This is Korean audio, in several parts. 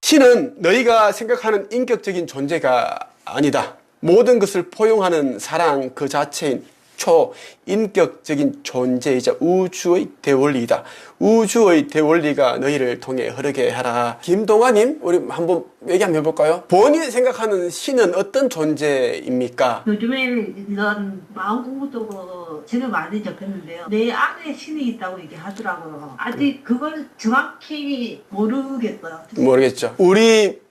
신은 너희가 생각하는 인격적인 존재가 아니다. 모든 것을 포용하는 사랑 그 자체인 초인격적인 존재이자 우주의 대원리이다. 우주의 대원리가 너희를 통해 흐르게 하라. 김동아님, 우리 한번 얘기 한번 해볼까요? 본인이 생각하는 신은 어떤 존재입니까? 요즘에는 이런 마음 공부도 제가 많이 접했는데요. 내 안에 신이 있다고 얘기하더라고요. 아직 그걸 정확히 모르겠어요. 모르겠죠. 우리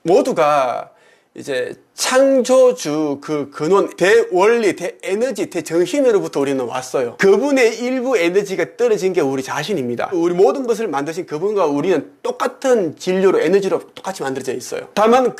모두가 이제 창조주 그 근원, 대원리, 대에너지, 대정신으로부터 우리는 왔어요. 그분의 일부 에너지가 떨어진 게 우리 자신입니다. 우리 모든 것을 만드신 그분과 우리는 똑같은 진료로, 에너지로 똑같이 만들어져 있어요. 다만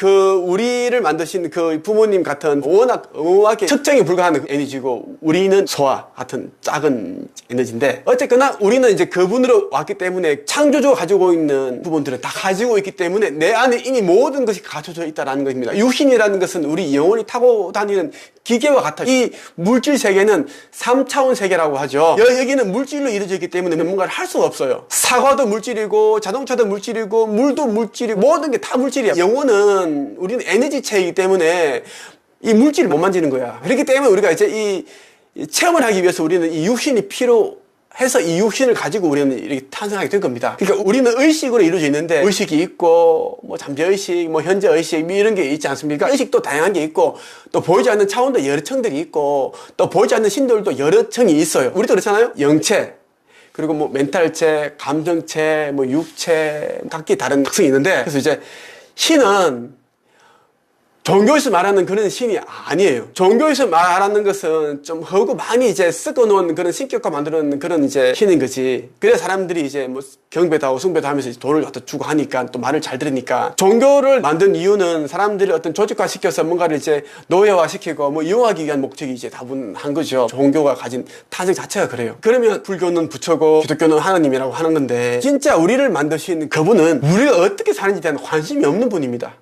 우리를 만드신 그 부모님 같은 워낙 어마어마하게 측정이 불가능한 에너지고, 우리는 소와 같은 작은 에너지인데, 어쨌거나 우리는 이제 그분으로 왔기 때문에 창조주가 가지고 있는 부분들은 다 가지고 있기 때문에 내 안에 이미 모든 것이 갖춰져 있다는 것입니다. 육신이라는 것은 우리 영혼이 타고 다니는 기계와 같아요. 이 물질 세계는 3차원 세계라고 하죠. 여기는 물질로 이루어져 있기 때문에 뭔가를 할 수가 없어요. 사과도 물질이고 자동차도 물질이고 물도 물질이고 모든 게 다 물질이야. 영혼은 우리는 에너지체이기 때문에 이 물질을 못 만지는 거야. 그렇기 때문에 우리가 이제 이 체험을 하기 위해서 우리는 이 육신이 필요해서 이 육신을 가지고 우리는 이렇게 탄생하게 된 겁니다. 그러니까 우리는 의식으로 이루어져 있는데, 의식이 있고 뭐 잠재의식, 뭐 현재의식 이런 게 있지 않습니까? 의식도 다양한 게 있고, 또 보이지 않는 차원도 여러 층들이 있고, 또 보이지 않는 신들도 여러 층이 있어요. 우리도 그렇잖아요. 영체, 그리고 뭐 멘탈체, 감정체, 뭐 육체, 각기 다른 특성이 있는데, 그래서 이제 신은 종교에서 말하는 그런 신이 아니에요. 종교에서 말하는 것은 좀 허구 많이 이제 섞어 놓은 그런 신격화 만들어 놓은 그런 이제 신인 거지. 그래야 사람들이 이제 뭐 경배도 하고 숭배도 하면서 돈을 갖다 주고 하니까, 또 말을 잘 들으니까. 종교를 만든 이유는 사람들을 어떤 조직화 시켜서 뭔가를 이제 노예화 시키고 뭐 이용하기 위한 목적이 이제 다분한 거죠. 종교가 가진 탄생 자체가 그래요. 그러면 불교는 부처고 기독교는 하나님이라고 하는 건데, 진짜 우리를 만드신 그분은 우리가 어떻게 사는지에 대한 관심이 없는 분입니다.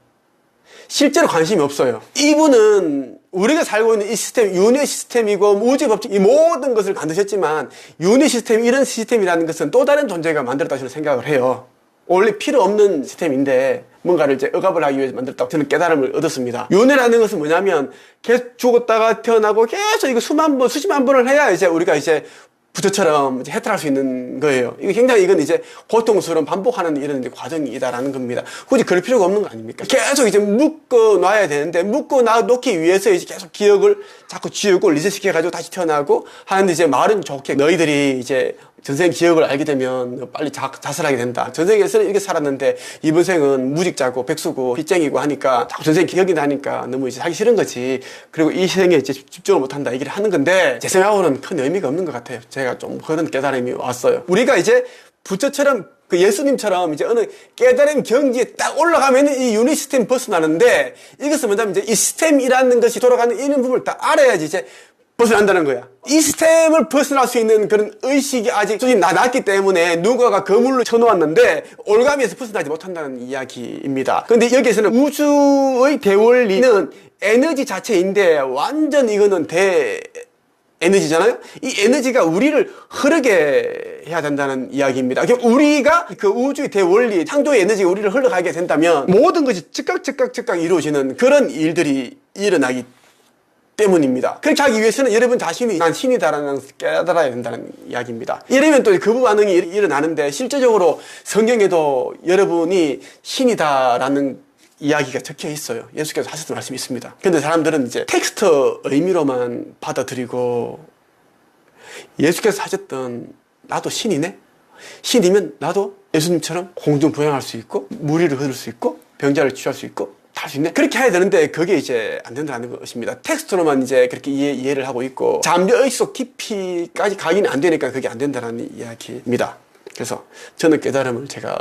실제로 관심이 없어요. 이분은 우리가 살고 있는 이 시스템, 윤회 시스템이고 우주의 법칙, 이 모든 것을 만드셨지만, 윤회 시스템, 이런 시스템이라는 것은 또 다른 존재가 만들었다고 저는 생각을 해요. 원래 필요 없는 시스템인데 뭔가를 이제 억압을 하기 위해서 만들었다고 저는 깨달음을 얻었습니다. 윤회라는 것은 뭐냐면, 계속 죽었다가 태어나고 계속 이거 수만 번, 수십만 번을 해야 이제 우리가 이제 부처처럼 이제 해탈할 수 있는 거예요. 이거 굉장히, 이건 이제 고통스러운 반복하는 이런 이제 과정이다라는 겁니다. 굳이 그럴 필요가 없는 거 아닙니까? 계속 이제 묶어 놔야 되는데, 묶어 놓기 위해서 이제 계속 기억을 자꾸 지우고 리셋시켜가지고 다시 태어나고 하는데, 이제 말은 좋게 너희들이 이제 전생 기억을 알게 되면 빨리 자살하게 된다. 전생에서는 이렇게 살았는데 이번 생은 무직자고 백수고 빚쟁이고 하니까 자꾸 전생 기억이 나니까 너무 이제 하기 싫은 거지. 그리고 이 생에 이제 집중을 못한다 얘기를 하는 건데, 제 생각으로는 큰 의미가 없는 것 같아요. 제가 좀 그런 깨달음이 왔어요. 우리가 이제 부처처럼, 그 예수님처럼 이제 어느 깨달음 경지에 딱 올라가면 이 유니 시스템 벗어나는데, 이것은 뭐냐면 이제 이 시스템이라는 것이 돌아가는 이런 부분을 다 알아야지 이제 벗어난다는 거야. 이 시스템을 벗어날 수 있는 그런 의식이 아직 솔직히 낮기 때문에 누군가가 그물로 쳐놓았는데 올가미에서 벗어나지 못한다는 이야기입니다. 그런데 여기에서는 우주의 대원리는 에너지 자체인데, 완전 이거는 에너지잖아요? 이 에너지가 우리를 흐르게 해야 된다는 이야기입니다. 우리가 그 우주의 대원리, 창조의 에너지가 우리를 흘러가게 된다면 모든 것이 즉각 이루어지는 그런 일들이 일어나기 때문입니다. 그렇게 하기 위해서는 여러분 자신이 난 신이다라는 것을 깨달아야 된다는 이야기입니다. 이러면 또 그 반응이 일어나는데, 실제적으로 성경에도 여러분이 신이다라는 이야기가 적혀 있어요. 예수께서 하셨던 말씀이 있습니다. 근데 사람들은 이제 텍스트 의미로만 받아들이고, 예수께서 하셨던 나도 신이네? 신이면 나도 예수님처럼 공중부양할 수 있고, 무리를 흐를 수 있고, 병자를 치유할 수 있고, 다 할 수 있네? 그렇게 해야 되는데 그게 이제 안 된다는 것입니다. 텍스트로만 이제 그렇게 이해를 하고 있고, 잠재의식 깊이까지 가기는 안 되니까 그게 안 된다는 이야기입니다. 그래서 저는 깨달음을 제가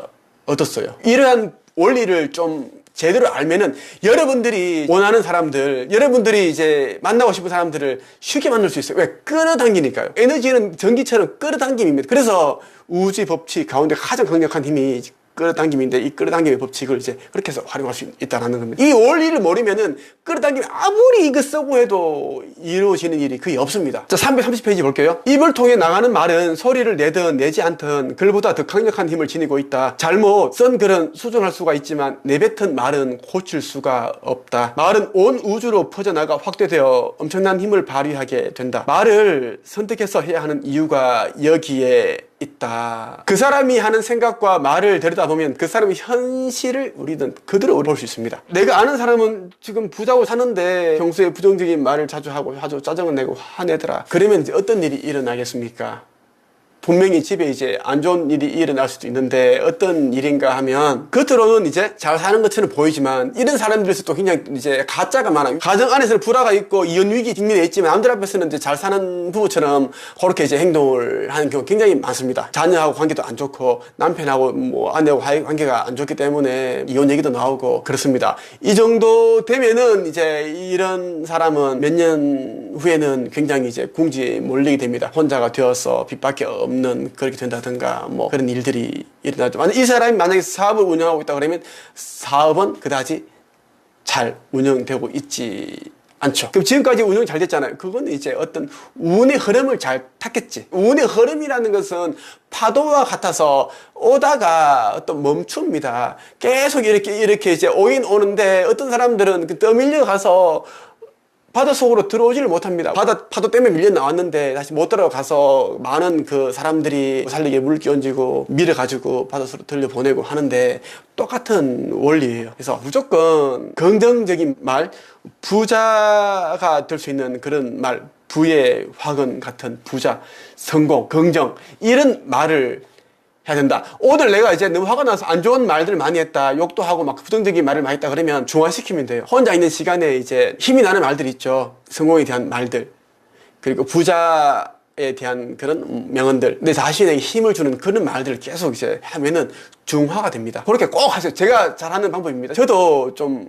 얻었어요. 이러한 원리를 좀 제대로 알면은 여러분들이 원하는 사람들, 여러분들이 이제 만나고 싶은 사람들을 쉽게 만날 수 있어요. 왜? 끌어당기니까요. 에너지는 전기처럼 끌어당김입니다. 그래서 우주의 법칙 가운데 가장 강력한 힘이 끌어당김인데, 이 끌어당김의 법칙을 이제 그렇게 해서 활용할 수 있다는 겁니다. 이 원리를 모르면은 끌어당김이 아무리 이거 쓰고 해도 이루어지는 일이 거의 없습니다. 자, 330페이지 볼게요. 입을 통해 나가는 말은 소리를 내든 내지 않든 글보다 더 강력한 힘을 지니고 있다. 잘못 쓴 글은 수정할 수가 있지만 내뱉은 말은 고칠 수가 없다. 말은 온 우주로 퍼져나가 확대되어 엄청난 힘을 발휘하게 된다. 말을 선택해서 해야 하는 이유가 여기에 있다. 그 사람이 하는 생각과 말을 들여다보면 그 사람의 현실을 우리는 그대로 볼 수 있습니다. 내가 아는 사람은 지금 부자고 사는데 평소에 부정적인 말을 자주 하고 아주 짜증을 내고 화내더라. 그러면 이제 어떤 일이 일어나겠습니까? 분명히 집에 이제 안 좋은 일이 일어날 수도 있는데 어떤 일인가 하면 겉으로는 이제 잘 사는 것처럼 보이지만 이런 사람들에서 또 굉장히 이제 가짜가 많아요. 가정 안에서는 불화가 있고 이혼 위기 직면에 있지만 남들 앞에서는 이제 잘 사는 부부처럼 그렇게 이제 행동을 하는 경우 굉장히 많습니다. 자녀하고 관계도 안 좋고 남편하고 뭐 아내하고 관계가 안 좋기 때문에 이혼 얘기도 나오고 그렇습니다. 이 정도 되면은 이제 이런 사람은 몇 년 후에는 굉장히 이제 궁지에 몰리게 됩니다. 혼자가 되어서 빚밖에 없는 그렇게 된다든가 뭐 그런 일들이 일어나죠. 이 사람이 만약에 사업을 운영하고 있다 그러면 사업은 그다지 잘 운영되고 있지 않죠. 그럼 지금까지 운영 잘 됐잖아요. 그건 이제 어떤 운의 흐름을 잘 탔겠지. 운의 흐름이라는 것은 파도와 같아서 오다가 어떤 멈춥니다. 계속 이렇게 이제 오는데 어떤 사람들은 떠밀려 가서 바다 속으로 들어오지를 못합니다. 파도 때문에 밀려 나왔는데 다시 못 들어가서 많은 그 사람들이 살리게 물 끼얹고 밀어가지고 바다 속으로 들려보내고 하는데 똑같은 원리예요. 그래서 무조건 긍정적인 말, 부자가 될 수 있는 그런 말, 부의 화근 같은 부자, 성공, 긍정 이런 말을 해야 된다. 오늘 내가 이제 너무 화가 나서 안 좋은 말들 많이 했다. 욕도 하고 막 부정적인 말을 많이 했다. 그러면 중화시키면 돼요. 혼자 있는 시간에 이제 힘이 나는 말들 있죠. 성공에 대한 말들. 그리고 부자에 대한 그런 명언들. 내 자신에게 힘을 주는 그런 말들을 계속 이제 하면은 중화가 됩니다. 그렇게 꼭 하세요. 제가 잘하는 방법입니다. 저도 좀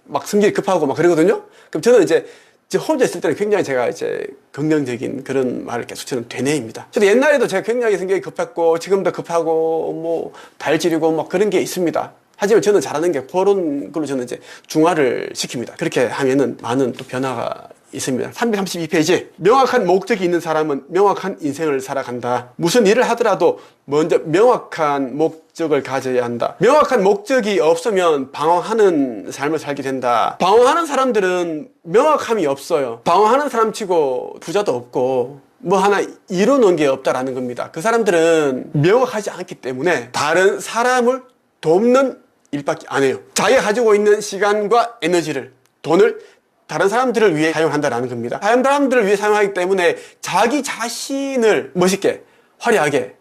막 성질이 급하고 막 그러거든요. 그럼 저는 이제 혼자 있을 때는 굉장히 제가 이제 긍정적인 그런 말을 계속 저는 되뇌입니다. 저도 옛날에도 제가 굉장히 성격이 급했고 지금도 급하고 뭐 달지르고 막 그런 게 있습니다. 하지만 저는 잘하는 게 그런 걸로 저는 이제 중화를 시킵니다. 그렇게 하면은 많은 또 변화가 있습니다. 332페이지. 명확한 목적이 있는 사람은 명확한 인생을 살아간다. 무슨 일을 하더라도 먼저 명확한 목적을 가져야 한다. 명확한 목적이 없으면 방황하는 삶을 살게 된다. 방황하는 사람들은 명확함이 없어요. 방황하는 사람 치고 부자도 없고 뭐 하나 이뤄놓은 게 없다라는 겁니다. 그 사람들은 명확하지 않기 때문에 다른 사람을 돕는 일밖에 안 해요. 자기가 가지고 있는 시간과 에너지를, 돈을 다른 사람들을 위해 사용한다라는 겁니다. 다른 사람들을 위해 사용하기 때문에 자기 자신을 멋있게, 화려하게,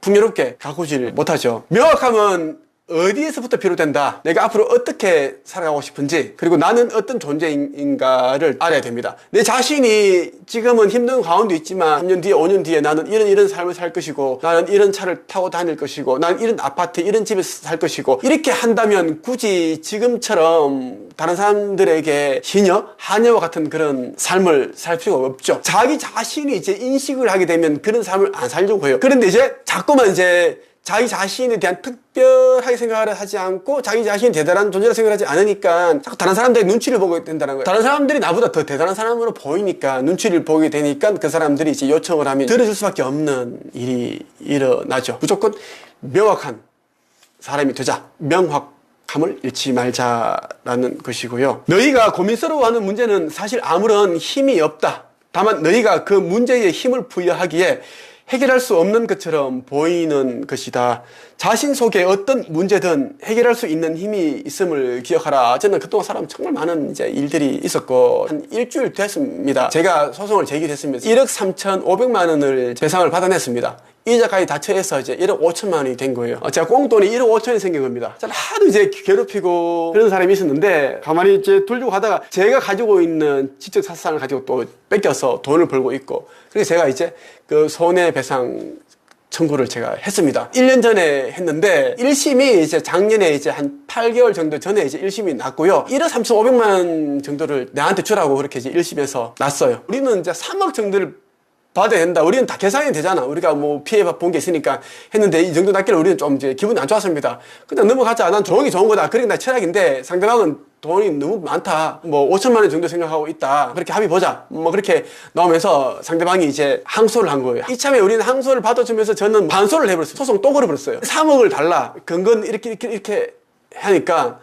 풍요롭게 가꾸지를 못하죠. 명확함은 어디에서부터 비롯된다. 내가 앞으로 어떻게 살아가고 싶은지, 그리고 나는 어떤 존재인가를 알아야 됩니다. 내 자신이 지금은 힘든 가운데 있지만 3년 뒤에 5년 뒤에 나는 이런 삶을 살 것이고, 나는 이런 차를 타고 다닐 것이고, 나는 이런 아파트 이런 집에서 살 것이고, 이렇게 한다면 굳이 지금처럼 다른 사람들에게 희녀, 하녀와 같은 그런 삶을 살 필요가 없죠. 자기 자신이 이제 인식을 하게 되면 그런 삶을 안 살려고 해요. 그런데 이제 자꾸만 이제 자기 자신에 대한 특별하게 생각을 하지 않고 자기 자신이 대단한 존재라 생각하지 않으니까 자꾸 다른 사람들의 눈치를 보게 된다는 거예요. 다른 사람들이 나보다 더 대단한 사람으로 보이니까 눈치를 보게 되니까 그 사람들이 이제 요청을 하면 들어줄 수밖에 없는 일이 일어나죠. 무조건 명확한 사람이 되자. 명확함을 잃지 말자라는 것이고요. 너희가 고민스러워하는 문제는 사실 아무런 힘이 없다. 다만 너희가 그 문제에 힘을 부여하기에 해결할 수 없는 것처럼 보이는 것이다. 자신 속에 어떤 문제든 해결할 수 있는 힘이 있음을 기억하라. 저는 그동안 사람 정말 많은 이제 일들이 있었고 한 일주일 됐습니다. 제가 소송을 제기했습니다. 1억 3,500만 원을 배상을 받아냈습니다. 이자까지 다 처해서 이제 1억 5천만 원이 된 거예요. 제가 꽁돈이 1억 5천이 생긴 겁니다. 저는 하도 이제 괴롭히고 그런 사람이 있었는데 가만히 이제 둘려고 하다가 제가 가지고 있는 지적 자산을 가지고 또 뺏겨서 돈을 벌고 있고 그래서 제가 이제 그 손해배상 청구를 제가 했습니다. 1년 전에 했는데 1심이 이제 작년에 이제 한 8개월 정도 전에 이제 1심이 났고요. 1억 3,500만 정도를 내한테 주라고 그렇게 이제 1심에서 났어요. 우리는 이제 3억 정도를 받아야 된다. 우리는 다 계산이 되잖아. 우리가 뭐 피해 본 게 있으니까 했는데 이 정도 났길래 우리는 좀 이제 기분이 안 좋았습니다. 그냥 넘어가자. 난 좋은 게 좋은 거다. 그게 나 철학인데 상대방은 돈이 너무 많다. 뭐 5천만 원 정도 생각하고 있다. 그렇게 합의 보자. 뭐 그렇게 나오면서 상대방이 이제 항소를 한 거예요. 이참에 우리는 항소를 받아주면서 저는 반소를 해버렸어요. 소송 또 걸어버렸어요. 3억을 달라. 근거는 이렇게 하니까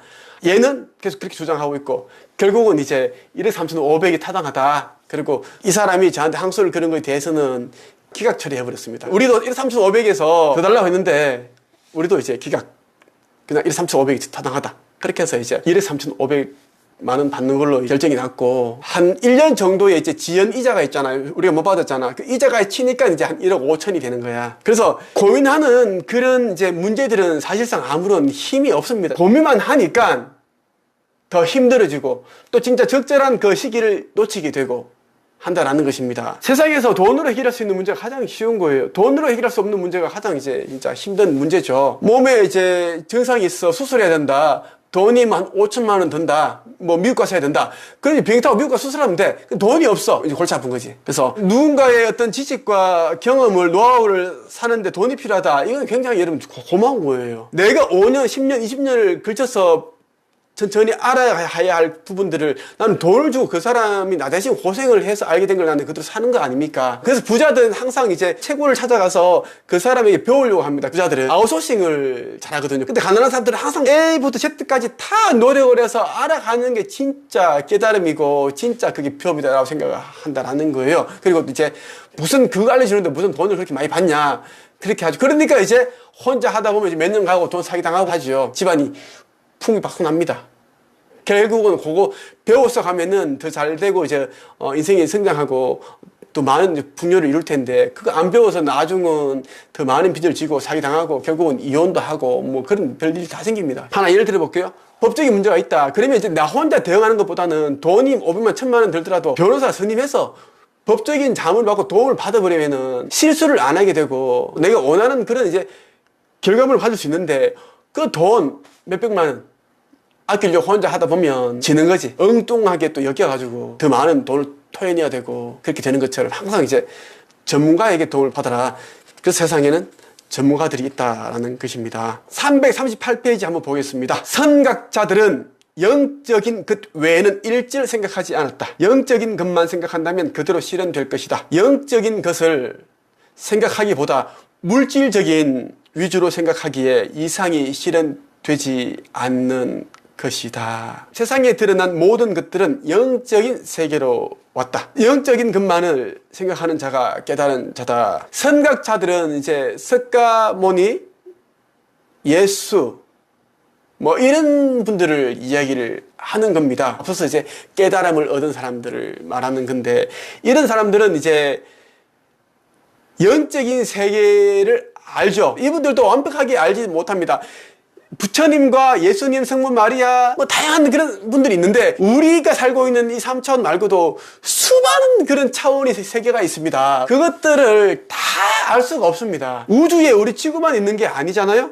얘는 계속 그렇게 주장하고 있고 결국은 이제 1억 3,500이 타당하다. 그리고 이 사람이 저한테 항소를 그런 거에 대해서는 기각 처리해버렸습니다. 우리도 1억 3,500에서 더 달라고 했는데 우리도 이제 기각 그냥 1억 3,500이 타당하다. 그렇게 해서 이제 1억 3,500만 원 받는 걸로 결정이 났고 한 1년 정도의 이제 지연 이자가 있잖아요. 우리가 못 받았잖아. 그 이자가 치니까 이제 한 1억 5천이 되는 거야. 그래서 고민하는 그런 이제 문제들은 사실상 아무런 힘이 없습니다. 고민만 하니까 더 힘들어지고 또 진짜 적절한 그 시기를 놓치게 되고 한다라는 것입니다. 세상에서 돈으로 해결할 수 있는 문제가 가장 쉬운 거예요. 돈으로 해결할 수 없는 문제가 가장 이제 진짜 힘든 문제죠. 몸에 이제 증상이 있어 수술해야 된다. 돈이 한 5천만 원 든다. 뭐 미국 가서 해야 된다. 그러니 비행기 타고 미국 가서 수술하면 돼. 돈이 없어. 이제 골치 아픈 거지. 그래서 누군가의 어떤 지식과 경험을 노하우를 사는데 돈이 필요하다. 이건 굉장히 여러분 고마운 거예요. 내가 5년, 10년, 20년을 걸쳐서 천천히 알아야 할 부분들을 나는 돈을 주고 그 사람이 나 대신 고생을 해서 알게 된 걸 나는 그대로 사는 거 아닙니까? 그래서 부자들은 항상 이제 최고를 찾아가서 그 사람에게 배우려고 합니다. 부자들은 아웃소싱을 잘하거든요. 근데 가난한 사람들은 항상 A부터 Z까지 다 노력을 해서 알아가는 게 진짜 깨달음이고 진짜 그게 비법이다라고 생각한다라는 거예요. 그리고 이제 무슨 그거 알려주는데 무슨 돈을 그렇게 많이 받냐 그렇게 하죠. 그러니까 이제 혼자 하다 보면 이제 몇 년 가고 돈 사기당하고 하죠. 집안이 풍이 박수 납니다. 결국은 그거 배워서 가면은 더 잘 되고 이제 인생이 성장하고 또 많은 풍요를 이룰 텐데 그거 안 배워서 나중은 더 많은 빚을 지고 사기당하고 결국은 이혼도 하고 뭐 그런 별일이 다 생깁니다. 하나 예를 들어볼게요. 법적인 문제가 있다. 그러면 이제 나 혼자 대응하는 것보다는 돈이 500만 1000만 원 들더라도 변호사 선임해서 법적인 자문을 받고 도움을 받아버리면은 실수를 안 하게 되고 내가 원하는 그런 이제 결과물을 받을 수 있는데 그 돈 몇백만 원 아끼려고 혼자 하다 보면 지는 거지. 엉뚱하게 또 엮여가지고 더 많은 돈을 토해내야 되고 그렇게 되는 것처럼 항상 이제 전문가에게 도움을 받아라. 그래서 세상에는 전문가들이 있다라는 것입니다. 338페이지 한번 보겠습니다. 선각자들은 영적인 것 외에는 일절 생각하지 않았다. 영적인 것만 생각한다면 그대로 실현될 것이다. 영적인 것을 생각하기보다 물질적인 위주로 생각하기에 이상이 실현되지 않는 것이다. 세상에 드러난 모든 것들은 영적인 세계로 왔다. 영적인 것만을 생각하는 자가 깨달은 자다. 선각자들은 이제 석가모니, 예수, 뭐 이런 분들을 이야기를 하는 겁니다. 앞서서 이제 깨달음을 얻은 사람들을 말하는 건데 이런 사람들은 이제 영적인 세계를 알죠. 이분들도 완벽하게 알지 못합니다. 부처님과 예수님, 성모 마리아 뭐 다양한 그런 분들이 있는데 우리가 살고 있는 이 3차원 말고도 수많은 그런 차원의 세계가 있습니다. 그것들을 다 알 수가 없습니다. 우주에 우리 지구만 있는 게 아니잖아요.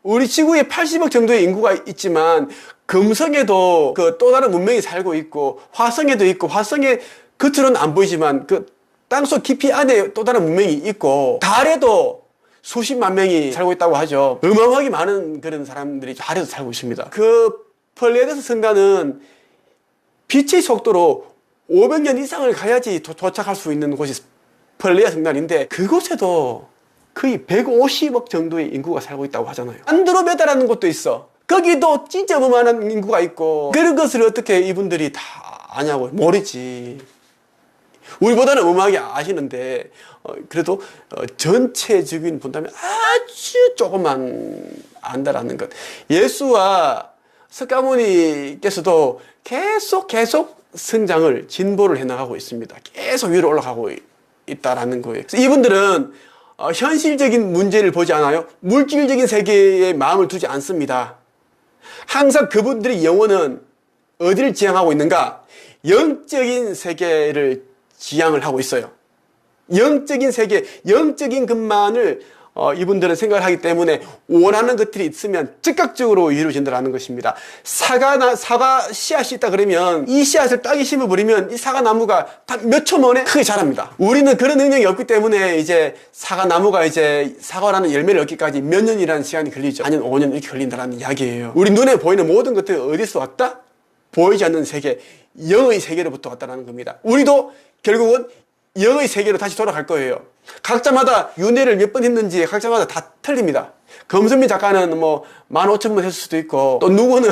우리 지구에 80억 정도의 인구가 있지만 금성에도 그 또 다른 문명이 살고 있고 화성에도 있고 화성의 겉으로는 안 보이지만 그 땅속 깊이 안에 또 다른 문명이 있고 달에도 수십만 명이 살고 있다고 하죠. 어마어마하게 많은 그런 사람들이 달에도 살고 있습니다. 그 플레이데스 성단은 빛의 속도로 500년 이상을 가야지 도착할 수 있는 곳이 플레이아 성단인데 그곳에도 거의 150억 정도의 인구가 살고 있다고 하잖아요. 안드로메다라는 곳도 있어. 거기도 진짜 어마어마한 인구가 있고 그런 것을 어떻게 이분들이 다 아냐고. 모르지. 우리보다는 어마하게 아시는데 그래도 전체적인 본다면 아주 조금만 안다라는 것. 예수와 석가모니께서도 계속 성장을 진보를 해나가고 있습니다. 계속 위로 올라가고 있다라는 거예요. 그래서 이분들은 현실적인 문제를 보지 않아요. 물질적인 세계에 마음을 두지 않습니다. 항상 그분들의 영혼은 어디를 지향하고 있는가? 영적인 세계를 지향을 하고 있어요. 영적인 세계, 영적인 것만을 이분들은 생각을 하기 때문에 원하는 것들이 있으면 즉각적으로 이루어진다는 것입니다. 사과 씨앗이 있다 그러면 이 씨앗을 땅에 심어버리면 이 사과나무가 단 몇 초 만에 크게 자랍니다. 우리는 그런 능력이 없기 때문에 이제 사과나무가 이제 사과라는 열매를 얻기까지 몇 년이라는 시간이 걸리죠. 4년, 5년 이렇게 걸린다는 이야기예요. 우리 눈에 보이는 모든 것들이 어디서 왔다? 보이지 않는 세계, 영의 세계로부터 왔다는 겁니다. 우리도 결국은 영의 세계로 다시 돌아갈 거예요. 각자마다 윤회를 몇 번 했는지 각자마다 다 틀립니다. 검선미 작가는 뭐 15,000번 했을 수도 있고, 또 누구는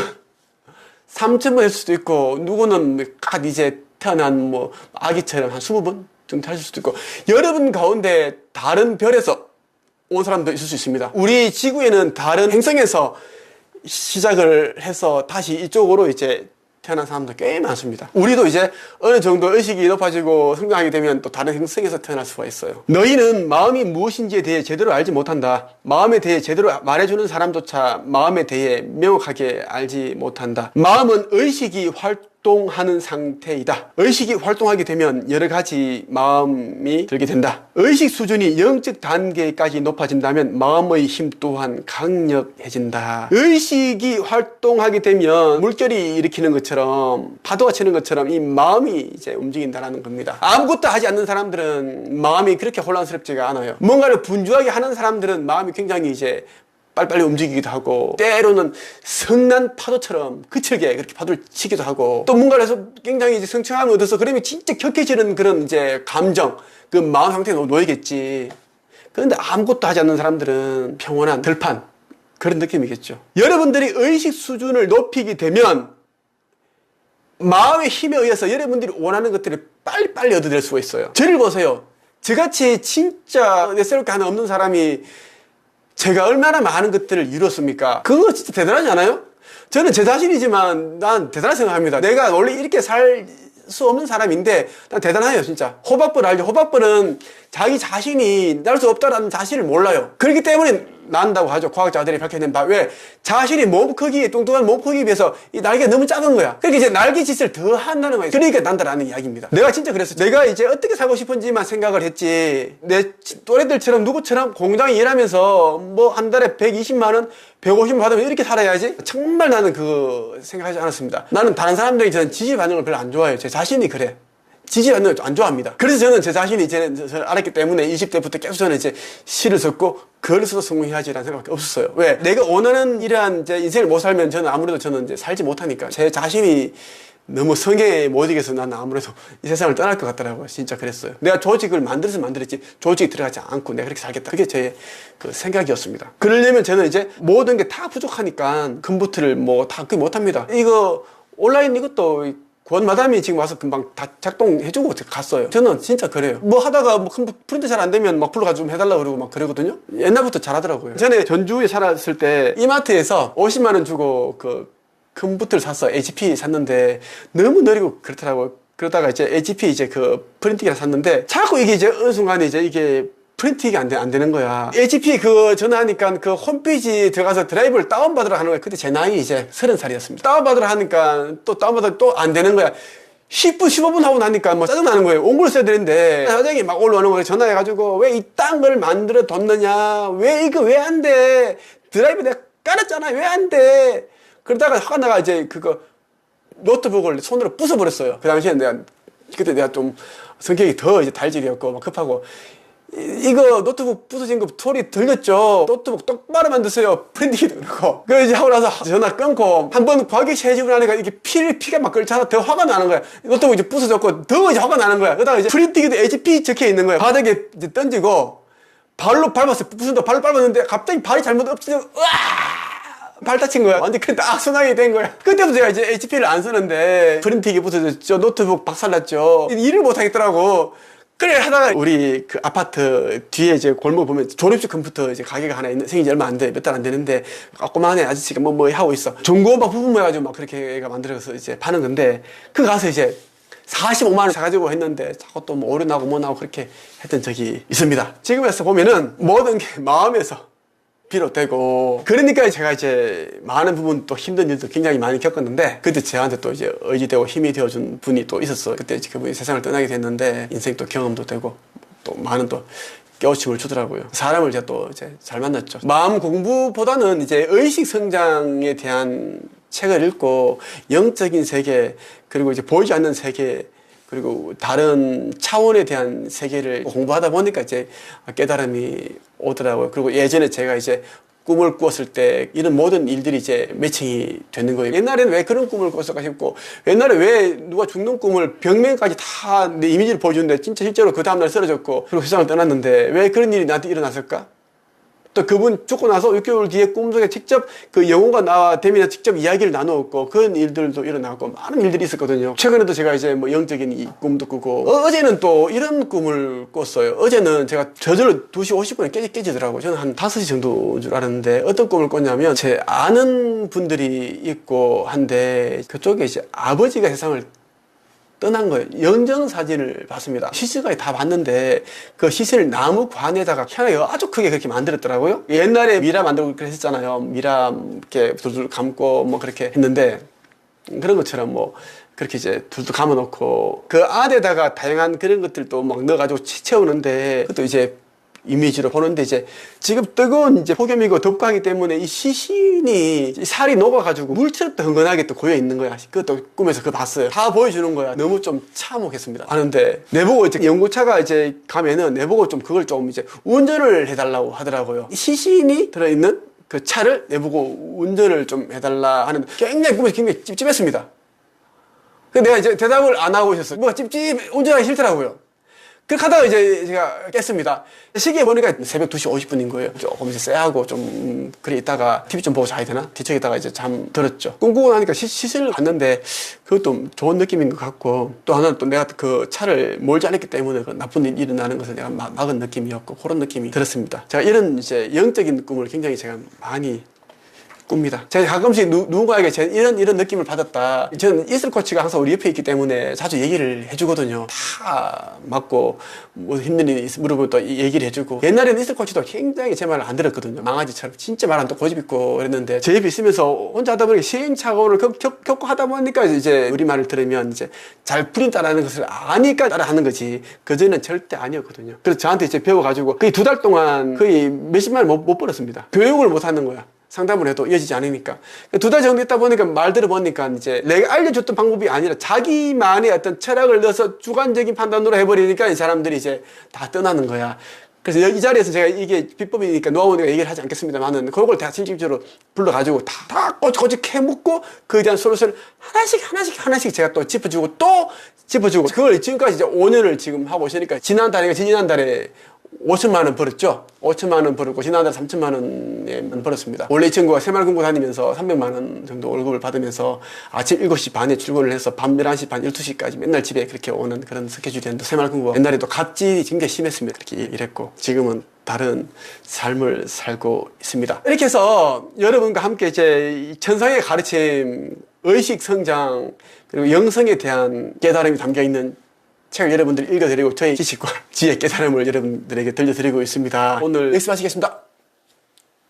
3,000번 했을 수도 있고, 누구는 갓 이제 태어난 뭐 아기처럼 한 20번 정도 했을 수도 있고, 여러분 가운데 다른 별에서 온 사람도 있을 수 있습니다. 우리 지구에는 다른 행성에서 시작을 해서 다시 이쪽으로 이제 태어난 사람도 꽤 많습니다. 우리도 이제 어느 정도 의식이 높아지고 성장하게 되면 또 다른 행성에서 태어날 수가 있어요. 너희는 마음이 무엇인지에 대해 제대로 알지 못한다. 마음에 대해 제대로 말해주는 사람조차 마음에 대해 명확하게 알지 못한다. 마음은 의식이 활동하는 상태이다. 의식이 활동하게 되면 여러 가지 마음이 들게 된다. 의식 수준이 영적 단계까지 높아진다면 마음의 힘 또한 강력해진다. 의식이 활동하게 되면 물결이 일으키는 것처럼, 파도가 치는 것처럼 이 마음이 이제 움직인다는 겁니다. 아무것도 하지 않는 사람들은 마음이 그렇게 혼란스럽지가 않아요. 뭔가를 분주하게 하는 사람들은 마음이 굉장히 이제 빨리빨리 움직이기도 하고, 때로는 성난 파도처럼 거칠게 그렇게 파도를 치기도 하고, 또 뭔가를 해서 굉장히 이제 성취감을 얻어서 그러면 진짜 격해지는 그런 이제 감정, 그 마음 상태에 놓이겠지. 그런데 아무것도 하지 않는 사람들은 평온한 들판, 그런 느낌이겠죠. 여러분들이 의식 수준을 높이게 되면 마음의 힘에 의해서 여러분들이 원하는 것들을 빨리빨리 얻어낼 수가 있어요. 저를 보세요. 저같이 진짜 내세울 하나 없는 사람이 제가 얼마나 많은 것들을 이뤘습니까? 그거 진짜 대단하지 않아요? 저는 제 자신이지만 난 대단하다고 생각합니다. 내가 원래 이렇게 살 수 없는 사람인데 난 대단해요, 진짜. 호박벌 알죠? 호박벌은 자기 자신이 날 수 없다라는 사실을 몰라요. 그렇기 때문에 난다고 하죠. 과학자들이 밝혀낸 바. 왜? 자신이 몸 크기, 뚱뚱한 몸 크기에 비해서 이 날개가 너무 작은 거야. 그러니까 이제 날개짓을 더 한다는 거예요. 그러니까 난다라는 이야기입니다. 내가 진짜 그랬어요. 내가 이제 어떻게 살고 싶은지만 생각을 했지, 내 또래들처럼 누구처럼 공장에 일하면서 뭐 한 달에 120만 원, 150만 원 받으면 이렇게 살아야지? 정말 나는 그거 생각하지 않았습니다. 나는 다른 사람들이 저는 지지 받는 걸 별로 안 좋아해요. 제 자신이 그래. 지지받는 걸 안 좋아합니다. 그래서 저는 제 자신이 이제 저를 알았기 때문에 20대부터 계속 저는 이제 시를 썼고 글을 써서 성공해야지라는 생각밖에 없었어요. 왜? 내가 원하는 이러한 이제 인생을 못 살면 저는 아무래도 저는 이제 살지 못하니까. 제 자신이 너무 성에 못 이겨서 나는 아무래도 이 세상을 떠날 것 같더라고요. 진짜 그랬어요. 내가 조직을 만들어서 만들었지 조직이 들어가지 않고 내가 그렇게 살겠다. 그게 제 그 생각이었습니다. 그러려면 저는 이제 모든 게 다 부족하니까 컴퓨터를 뭐 다 그게 못합니다. 이거 온라인 이것도 권마담이 지금 와서 금방 다 작동해주고 갔어요. 저는 진짜 그래요. 뭐 하다가 뭐 프린트 잘 안 되면 막 불러가지고 좀 해달라고 그러고 막 그러거든요. 옛날부터 잘하더라고요. 전에 전주에 살았을 때 이마트에서 50만 원 주고 그 컴퓨터를 샀어. HP 샀는데 너무 느리고 그렇더라고요. 그러다가 이제 HP 이제 그 프린팅기를 샀는데 자꾸 이게 이제 어느 순간에 이제 이게 프린팅이 안 되는 거야. HP 그 전화하니까 그 홈페이지 들어가서 드라이브를 다운받으러 하는 거야. 그때 제 나이 이제 30살이었습니다. 다운받으러 하니까 또 다운받으러 또 안 되는 거야. 10분, 15분 하고 나니까 뭐 짜증나는 거예요. 온 걸 써야 되는데 사장이 막 올라오는 거예요. 전화해가지고 왜 이딴 걸 만들어 뒀느냐. 왜 이거 왜 안 돼. 드라이브 내가 깔았잖아. 왜 안 돼. 그러다가 화가 나가 이제 그거 노트북을 손으로 부숴버렸어요. 그 당시에 그때 내가 좀 성격이 더 이제 달질이었고 막 급하고 이거 노트북 부서진 거 소리 들렸죠? 노트북 똑바로 만드세요. 프린팅기도 그렇고. 그래서 이제 하고 나서 전화 끊고 한번 과격히 해주고 나니까 이게 피가 막 끓잖아. 더 화가 나는 거야. 노트북 이제 부서졌고 더 이제 화가 나는 거야. 그러다가 이제 프린팅기도 HP 적혀 있는 거야. 바닥에 이제 던지고 발로 밟았어요. 부순다 발로 밟았는데 갑자기 발이 잘못 엎치고 으아! 발 다친 거야. 완전 그때 딱 순환이 된 거야. 그때부터 제가 이제 HP를 안 쓰는데 프린팅기 부서졌죠. 노트북 박살났죠. 일을 못 하겠더라고. 그래 하다가 우리 그 아파트 뒤에 이제 골목 보면 조립식 컴퓨터 이제 가게가 하나 생긴 지 얼마 안 돼. 몇 달 안 되는데 조그마한 아저씨가 뭐 하고 있어. 중고음악 부품 해가지고 막 그렇게 애가 만들어서 이제 파는 건데 그 가서 이제 45만 원 사가지고 했는데 자꾸 또 뭐 오류 나고 뭐 나고 그렇게 했던 적이 있습니다. 지금에서 보면은 모든 게 마음에서 비롯되고 그러니까 제가 이제 많은 부분 또 힘든 일도 굉장히 많이 겪었는데 그때 저한테 또 이제 의지되고 힘이 되어준 분이 또 있었어요. 그때 그분이 세상을 떠나게 됐는데 인생 또 경험도 되고 또 많은 또 깨우침을 주더라고요. 사람을 제가 또 이제 잘 만났죠. 마음 공부보다는 이제 의식 성장에 대한 책을 읽고 영적인 세계, 그리고 이제 보이지 않는 세계, 그리고 다른 차원에 대한 세계를 공부하다 보니까 이제 깨달음이 오더라고요. 그리고 예전에 제가 이제 꿈을 꾸었을 때 이런 모든 일들이 이제 매칭이 되는 거예요. 옛날에는 왜 그런 꿈을 꿨을까 싶고, 옛날에 왜 누가 죽는 꿈을 벽면까지 다 내 이미지를 보여주는데 진짜 실제로 그 다음날 쓰러졌고 그리고 세상을 떠났는데 왜 그런 일이 나한테 일어났을까? 또 그분 죽고 나서 6개월 뒤에 꿈속에 직접 그 영혼과 나와 대면해서 직접 이야기를 나누었고 그런 일들도 일어나고 많은 일들이 있었거든요. 최근에도 제가 이제 뭐 영적인 이 꿈도 꾸고 어제는 또 이런 꿈을 꿨어요. 어제는 제가 저절로 2시 50분에 깨지더라고요. 저는 한 5시 정도인 줄 알았는데 어떤 꿈을 꿨냐면 제 아는 분들이 있고 한데 그쪽에 이제 아버지가 세상을 떠난 거예요. 영정사진을 봤습니다. 시신까지 다 봤는데 그 시신을 나무관에다가 희한하게 아주 크게 그렇게 만들었더라고요. 옛날에 미라 만들고 그랬었잖아요. 미라 이렇게 둘둘 감고 뭐 그렇게 했는데 그런 것처럼 뭐 그렇게 이제 둘둘 감아놓고 그 안에다가 다양한 그런 것들도 막 넣어가지고 채우는데 그것도 이제 이미지로 보는데 이제 지금 뜨거운 이제 폭염이고 덥고 하기 때문에 이 시신이 살이 녹아가지고 물처럼 또 흥건하게 또 고여 있는 거야. 그것도 꿈에서 그거 봤어요. 다 보여주는 거야. 너무 좀 참혹했습니다. 하는데 내보고 이제 연구차가 이제 가면은 내보고 좀 그걸 좀 이제 운전을 해달라고 하더라고요. 이 시신이 들어있는 그 차를 내보고 운전을 좀 해달라 하는 굉장히 꿈에서 굉장히 찝찝했습니다. 근데 내가 이제 대답을 안 하고 있었어요. 뭐가 운전하기 싫더라고요. 그렇게 하다가 이제 제가 깼습니다. 시계에 보니까 새벽 2시 50분인 거예요. 조금 이제 쎄하고 좀 그래 있다가 TV 좀 보고 자야 되나? 뒤척이다가 이제 잠 들었죠. 꿈꾸고 나니까 시신을 봤는데 그것도 좋은 느낌인 것 같고 또 하나는 또 내가 그 차를 몰지 않았기 때문에 그 나쁜 일이 일어나는 것을 내가 막은 느낌이었고 그런 느낌이 들었습니다. 제가 이런 이제 영적인 꿈을 굉장히 제가 많이 꿉니다. 제가 가끔씩 누군가에게 이런 느낌을 받았다. 저는 이슬 코치가 항상 우리 옆에 있기 때문에 자주 얘기를 해주거든요. 다 맞고 뭐 힘든 일이 물어보면 또 얘기를 해주고 옛날에는 이슬 코치도 굉장히 제 말을 안 들었거든요. 망아지처럼 진짜 말 안 듣고 고집 있고 그랬는데 제 옆에 있으면서 혼자 하다 보니까 시행착오를 겪고 하다 보니까 이제 우리 말을 들으면 이제 잘 풀린다라는 것을 아니까 따라하는 거지 그전에는 절대 아니었거든요. 그래서 저한테 이제 배워가지고 거의 2달 동안 거의 몇십만 원 못 벌었습니다. 교육을 못 하는 거야. 상담을 해도 이어지지 않으니까. 2달 정도 있다 보니까 말 들어보니까 이제 내가 알려줬던 방법이 아니라 자기만의 어떤 철학을 넣어서 주관적인 판단으로 해버리니까 이 사람들이 이제 다 떠나는 거야. 그래서 이 자리에서 제가 이게 비법이니까 노하우니까 얘기를 하지 않겠습니다만은 그걸 다 실질적으로 불러가지고 다 꼬치꼬치 캐묻고 그에 대한 솔루션을 하나씩 제가 또 짚어주고 또 짚어주고 그걸 지금까지 이제 5년을 지금 하고 있으니까 지난달에 5천만 원 벌었죠. 5천만 원 벌었고 지난달 3천만 원에 벌었습니다. 원래 이 친구가 새마을금고 다니면서 300만 원 정도 월급을 받으면서 아침 7시 반에 출근을 해서 밤 11시 반 12시까지 맨날 집에 그렇게 오는 그런 스케줄이었는데 새마을금고가 옛날에도 갑질이 굉장히 심했습니다. 그렇게 일했고 지금은 다른 삶을 살고 있습니다. 이렇게 해서 여러분과 함께 이제 천상의 가르침, 의식 성장 그리고 영성에 대한 깨달음이 담겨있는 책을 여러분들이 읽어드리고 저희 지식과 지혜 깨달음을 여러분들에게 들려드리고 있습니다. 오늘 여기서 마치겠습니다.